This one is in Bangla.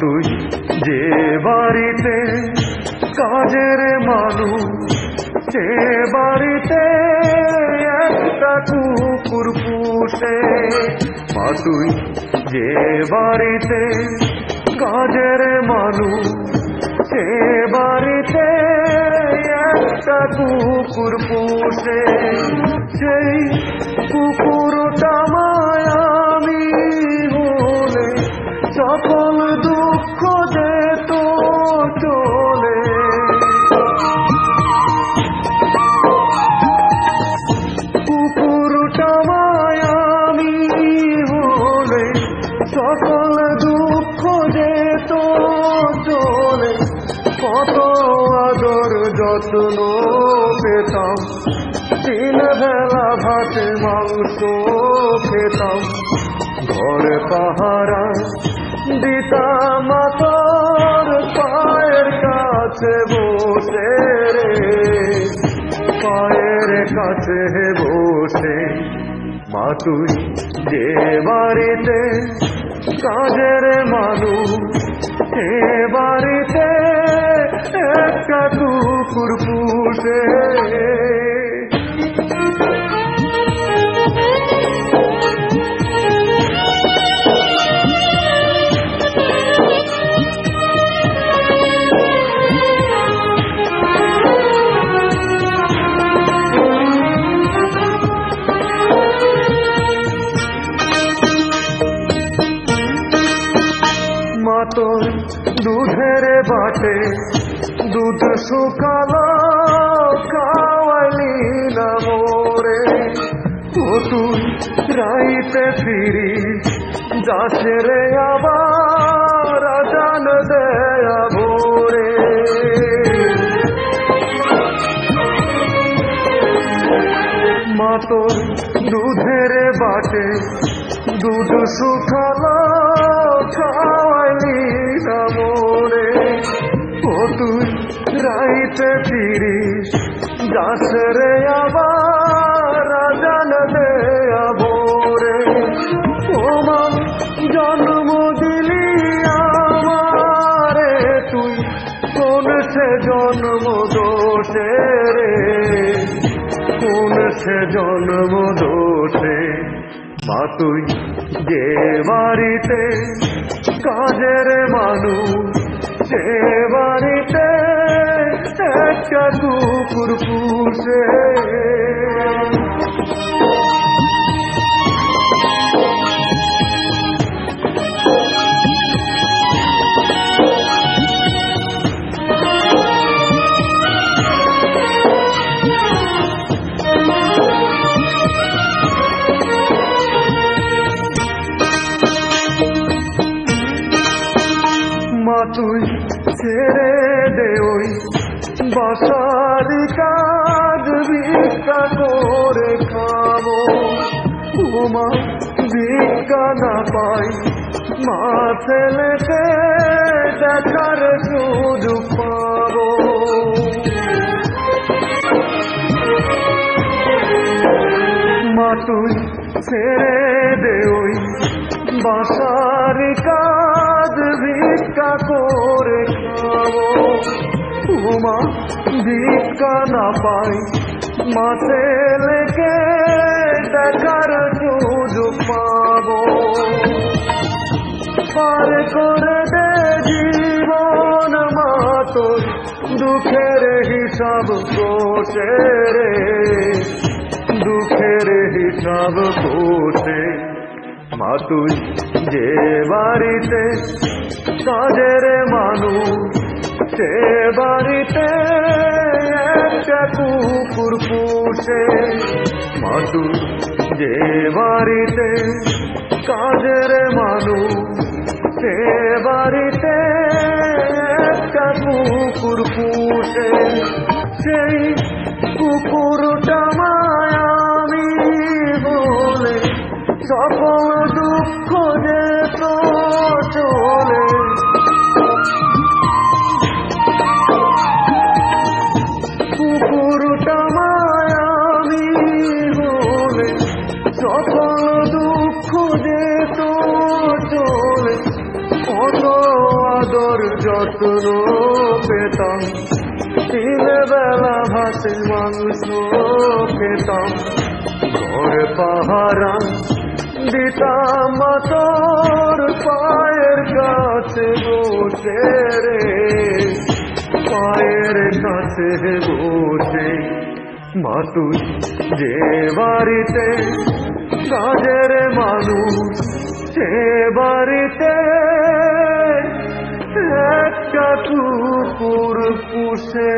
তুই যে বাড়িতে কাজের মানুষ, সে বাড়িতে একটা কুকুর পুষে। মা তুই যে বাড়িতে কাজের মানুষ, সে বাড়িতে একটা কুকুর পুষে। সেই কুকুরটা মায়ামি হলে সকল দুঃখ যেত চলে। কুকুরটা মায়ামি হলে সকল দুঃখ যেত চলে। কত আদর যত্ন পেতাম, 3 বেলা ভাত মাংস খেতাম। ঘর পাহারা দিতাম তোর পায়ের কাছে বসে রে, পায়ের কাছে বসে। মা তুই যে বাড়িতে কাজের মানুষ, সে বাড়িতে একটা কুকুর পুষে। তোর দুধের বাটে দুধ শুকালো, খাওয়ালি না মোরে। ও তুই রাইতে ফিরিস যাস রে আবার জান দেয়া ভোরে। মা তোর দুধের বাটে দুধ শুকালো, খাওয়ালি না মোরে। ও তুই রাইতে ফিরিস যাস রে আবার জান দেয়া ভোরে। ও মা জন্ম দিলি আমারে তুই, কোন সে জন্ম দোষে রে, কোন সে জন্ম দোষে। মা তুই যে বাড়িতে কাজের মানুষ, সে বাড়িতে একটা কুকুর পুষে। মা তুই ছেড়ে দে ওই বাসার কাজ, ভিক্ষা করে খাবো। ও মা ভিক্ষা না পাই, মা ছেলেকে দেখার সুযোগ পাবো। মা তুই ছেড়ে দে ওই বাসার কাজ, ভিক্ষা করে খাবো। ও মা ভিক্ষা না পাই, মা ছেলেকে দেখার সুযোগ পাবো। পার করে দে জীবন মা তোর দুঃখের হিসাব কোষে রে, দুঃখের হিসাব কোষে। মা তুই যে বাড়িতে কাজের মানুষ, সে বাড়িতে একটা কুকুর পুষে। মা তুই যে বাড়িতে কাজের মানুষ, সে বাড়িতে একটা কুকুর পুষে। সেই কুকুরটা সকল দুঃখ যেত চলে, কুকুরটা মায়াবী হলে সকল দুঃখ যেত চলে। কত আদর যত্ন পেতাম, দিনে বেলা ভাতে মাংস খেতাম, ঘর পাহারা দিতাম তোর পায়ের কাছে বসে রে, পায়ের কাছে বসে। মা তুই যে বাড়িতে কাজের মানুষ, সে বাড়িতে একটা কুকুর পুষে।